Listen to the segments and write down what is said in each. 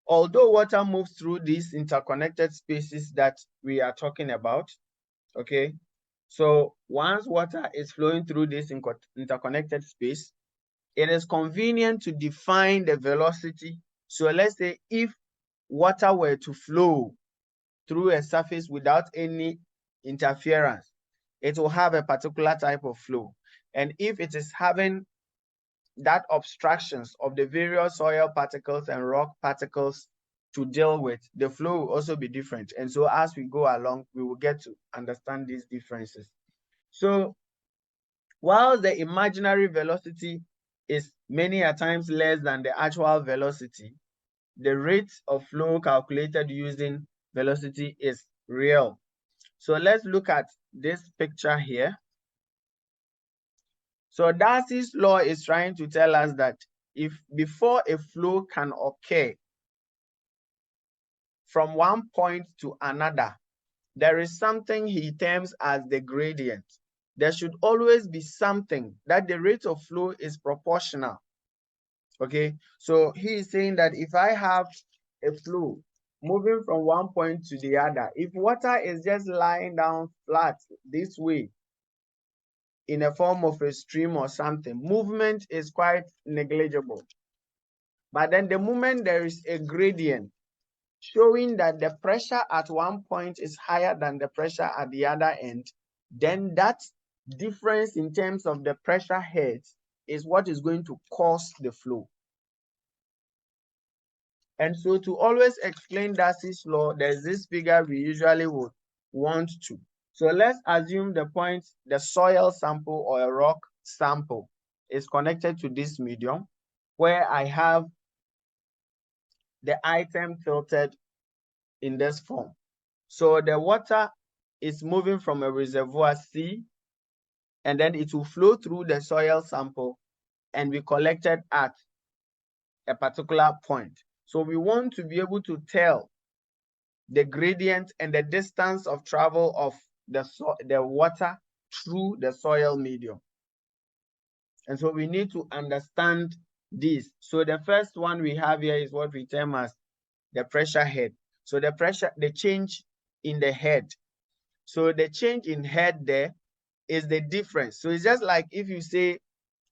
although water moves through these interconnected spaces that we are talking about, okay? So once water is flowing through this interconnected space, it is convenient to define the velocity. So let's say if water were to flow through a surface without any interference, it will have a particular type of flow. And if it is having that obstructions of the various soil particles and rock particles to deal with, the flow will also be different. And so as we go along, we will get to understand these differences. So while the imaginary velocity is many a times less than the actual velocity, the rate of flow calculated using velocity is real. So let's look at this picture here. So Darcy's law is trying to tell us that if before a flow can occur from one point to another, there is something he terms as the gradient. There should always be something that the rate of flow is proportional. Okay, so he is saying that if I have a flow moving from one point to the other, if water is just lying down flat this way in a form of a stream or something, movement is quite negligible. But then the moment there is a gradient showing that the pressure at one point is higher than the pressure at the other end, then that difference in terms of the pressure heads is what is going to cause the flow. And so to always explain Darcy's law, there's this figure we usually would want to. So let's assume the point, the soil sample or a rock sample is connected to this medium where I have the item filtered in this form. So the water is moving from a reservoir C, and then it will flow through the soil sample and be collected at a particular point. So we want to be able to tell the gradient and the distance of travel of the water through the soil medium. And so we need to understand this. So the first one we have here is what we term as the pressure head. So the pressure, the change in the head. So the change in head there is the difference. So it's just like if you say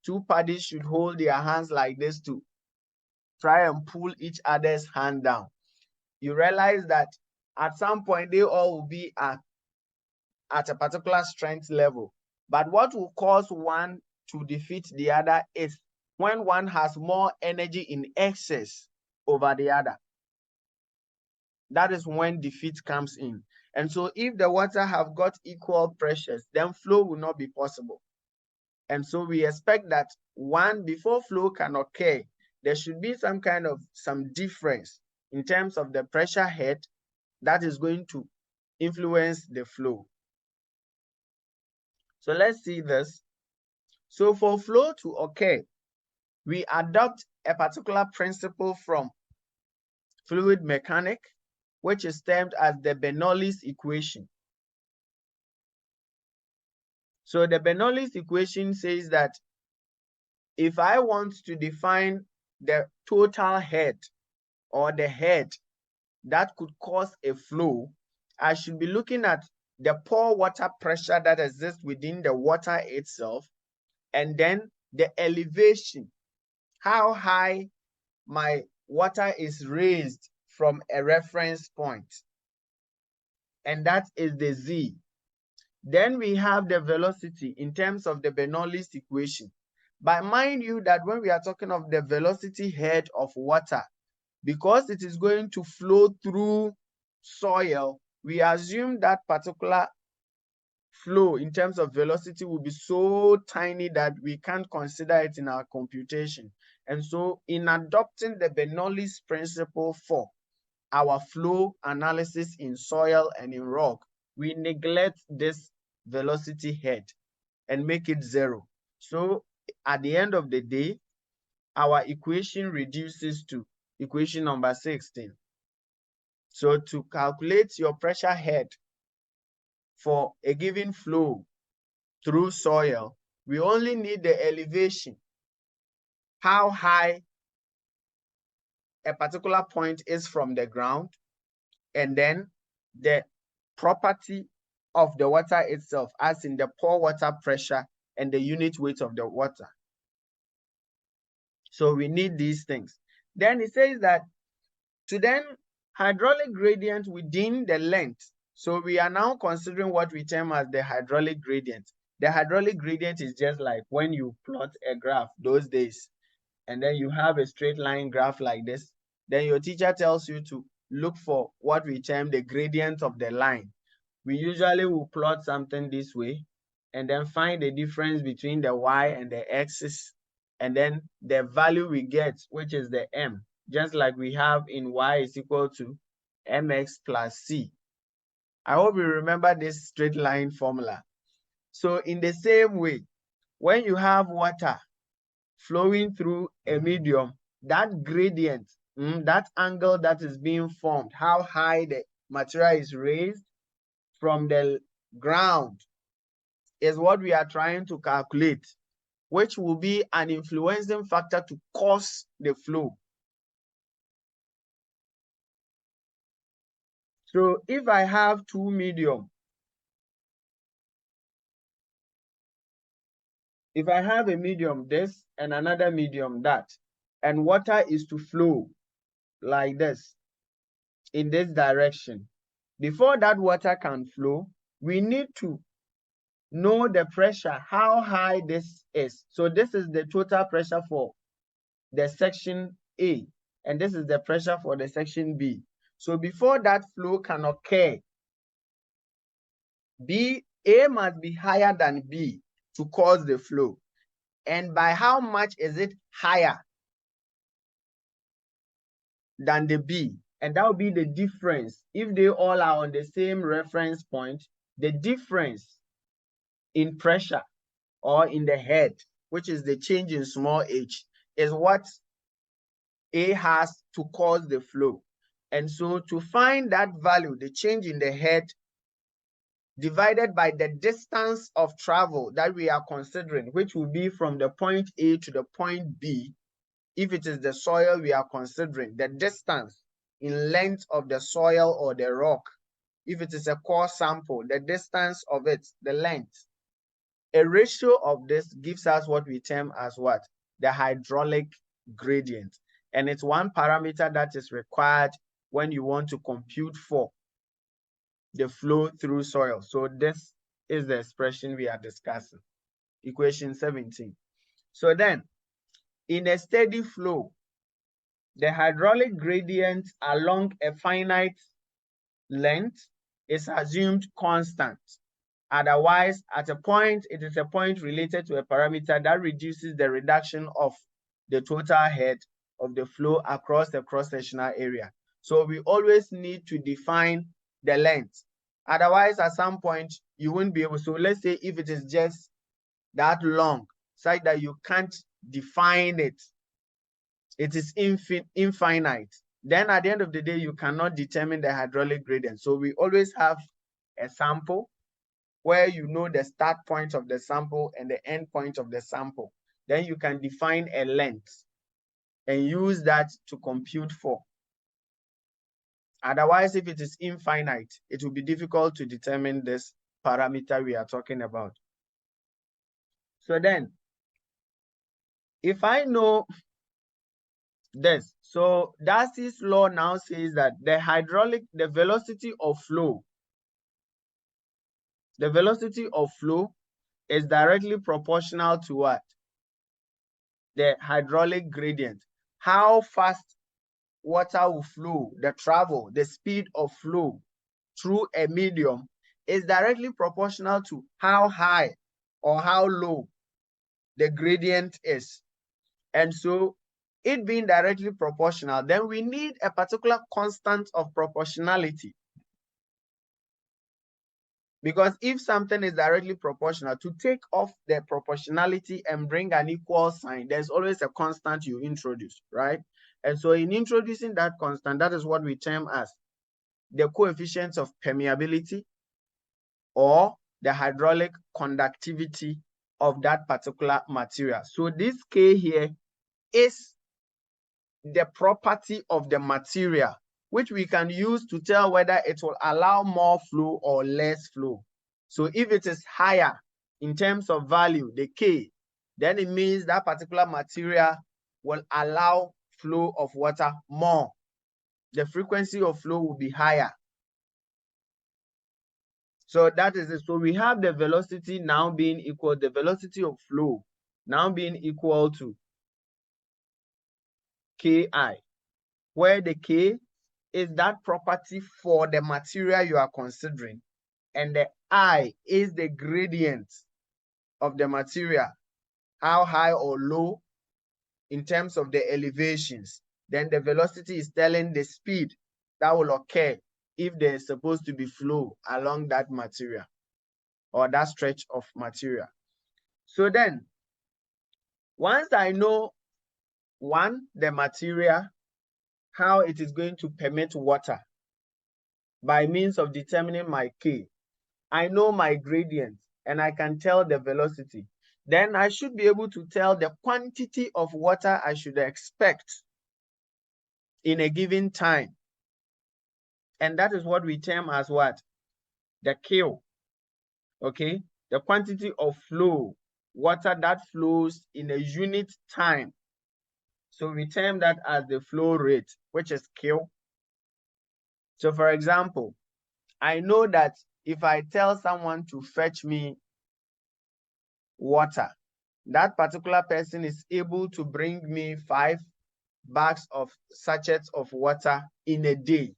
two parties should hold their hands like this to try and pull each other's hand down. You realize that at some point they all will be at a particular strength level. But what will cause one to defeat the other is when one has more energy in excess over the other. That is when defeat comes in. And so if the water have got equal pressures, then flow will not be possible. And so we expect that before flow can occur, there should be some difference in terms of the pressure head that is going to influence the flow. So let's see this. So for flow to occur, we adopt a particular principle from fluid mechanics, which is termed as the Bernoulli's equation. So the Bernoulli's equation says that if I want to define the total head or the head that could cause a flow, I should be looking at the pore water pressure that exists within the water itself, and then the elevation, how high my water is raised from a reference point, and that is the Z. Then we have the velocity in terms of the Bernoulli's equation. But mind you that when we are talking of the velocity head of water, because it is going to flow through soil, we assume that particular flow in terms of velocity will be so tiny that we can't consider it in our computation. And so in adopting the Bernoulli's principle for our flow analysis in soil and in rock, we neglect this velocity head and make it 0. So at the end of the day, our equation reduces to equation number 16. So to calculate your pressure head for a given flow through soil, we only need the elevation, how high a particular point is from the ground, and then the property of the water itself, as in the pore water pressure and the unit weight of the water. So we need these things. Then it says that to then hydraulic gradient within the length. So we are now considering what we term as the hydraulic gradient. The hydraulic gradient is just like when you plot a graph those days, and then you have a straight line graph like this. Then your teacher tells you to look for what we term the gradient of the line. We usually will plot something this way and then find the difference between the y and the x's, and then the value we get, which is the m, just like we have in y is equal to mx plus c. I hope you remember this straight line formula. So in the same way, when you have water flowing through a medium, that gradient, that angle that is being formed, how high the material is raised from the ground, is what we are trying to calculate, which will be an influencing factor to cause the flow. So if I have two medium, if I have a medium this and another medium that, and water is to flow like this in this direction, before that water can flow, we need to know the pressure, how high this is. So this is the total pressure for the section A, and this is the pressure for the section B. So before that flow can occur, A must be higher than B to cause the flow. And by how much is it higher than the B? And that will be the difference. If they all are on the same reference point, the difference in pressure or in the head, which is the change in small h, is what A has to cause the flow. And so to find that value, the change in the head divided by the distance of travel that we are considering, which will be from the point A to the point B. If it is the soil we are considering, the distance in length of the soil or the rock. If it is a core sample, the distance of it, the length. A ratio of this gives us what we term as what? The hydraulic gradient. And it's one parameter that is required when you want to compute for the flow through soil. So this is the expression we are discussing, equation 17. So then, in a steady flow, the hydraulic gradient along a finite length is assumed constant. Otherwise, at a point, it is a point related to a parameter that reduces the reduction of the total head of the flow across the cross-sectional area. So we always need to define the length. Otherwise, at some point, you won't be able. So let's say if it is just that long, such that you can't define it, it is infinite. Then at the end of the day, you cannot determine the hydraulic gradient. So we always have a sample where you know the start point of the sample and the end point of the sample. Then you can define a length and use that to compute for. Otherwise, if it is infinite, it will be difficult to determine this parameter we are talking about. So then, if I know this, so Darcy's law now says that the velocity of flow is directly proportional to what? The hydraulic gradient. How fast water will flow, the speed of flow through a medium is directly proportional to how high or how low the gradient is. And so it being directly proportional, then we need a particular constant of proportionality. Because if something is directly proportional, to take off the proportionality and bring an equal sign, there's always a constant you introduce, right? And so in introducing that constant, that is what we term as the coefficient of permeability or the hydraulic conductivity of that particular material. So this K here is the property of the material, which we can use to tell whether it will allow more flow or less flow. So if it is higher in terms of value, the K, then it means that particular material will allow flow of water more. The frequency of flow will be higher. So that is it. So we have the velocity now being equal, the velocity of flow now being equal to Ki, where the K is that property for the material you are considering, and the I is the gradient of the material, how high or low in terms of the elevations. Then the velocity is telling the speed that will occur if there is supposed to be flow along that material or that stretch of material. So then, once I know, one, the material, how it is going to permit water by means of determining my K, I know my gradient and I can tell the velocity. Then I should be able to tell the quantity of water I should expect in a given time. And that is what we term as what? The Q. Okay? The quantity of flow, water that flows in a unit time. So we term that as the flow rate, which is Q. So for example, I know that if I tell someone to fetch me water, that particular person is able to bring me 5 bags of sachets of water in a day.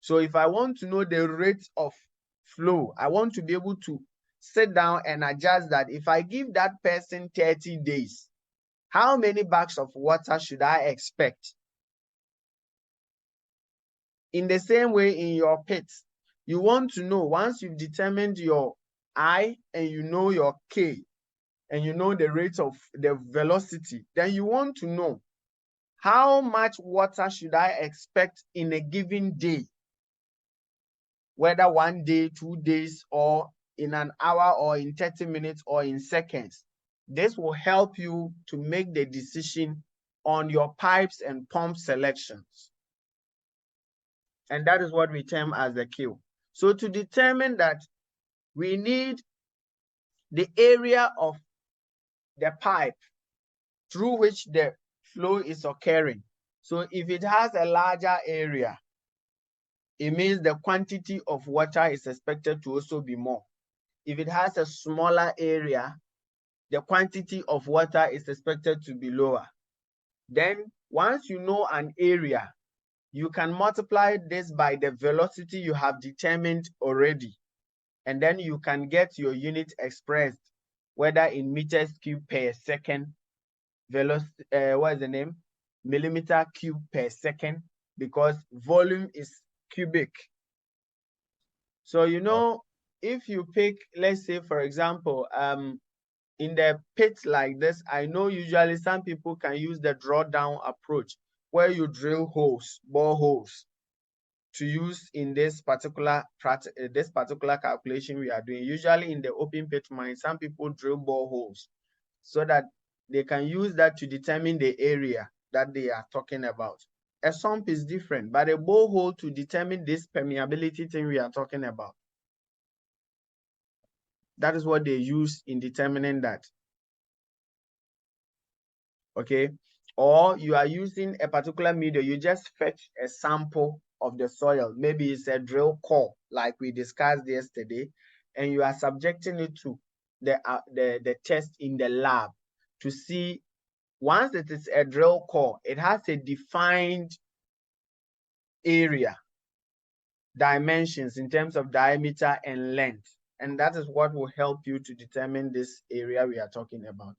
So if I want to know the rate of flow, I want to be able to sit down and adjust that. If I give that person 30 days, how many bags of water should I expect? In the same way, in your pit, you want to know, once you've determined your I and you know your K and you know the rate of the velocity, then you want to know how much water should I expect in a given day, whether 1 day, 2 days, or in an hour, or in 30 minutes, or in seconds. This will help you to make the decision on your pipes and pump selections. And that is what we term as the Q. So to determine that, we need the area of the pipe through which the flow is occurring. So if it has a larger area, it means the quantity of water is expected to also be more. If it has a smaller area, the quantity of water is expected to be lower. Then once you know an area, you can multiply this by the velocity you have determined already. And then you can get your unit expressed, whether in meters cubed per second, velocity, what is the name? Millimeter cube per second, because volume is cubic. So, you know, if you pick, let's say, for example, in the pit like this, I know usually some people can use the drawdown approach, where you drill holes, boreholes, to use in this particular calculation we are doing. Usually in the open pit mine, some people drill boreholes so that they can use that to determine the area that they are talking about. A sump is different, but a borehole to determine this permeability thing we are talking about. That is what they use in determining that. Okay, or you are using a particular medium, you just fetch a sample of the soil, maybe it's a drill core like we discussed yesterday, and you are subjecting it to the test in the lab to see, once it is a drill core, it has a defined area, dimensions in terms of diameter and length, and that is what will help you to determine this area we are talking about.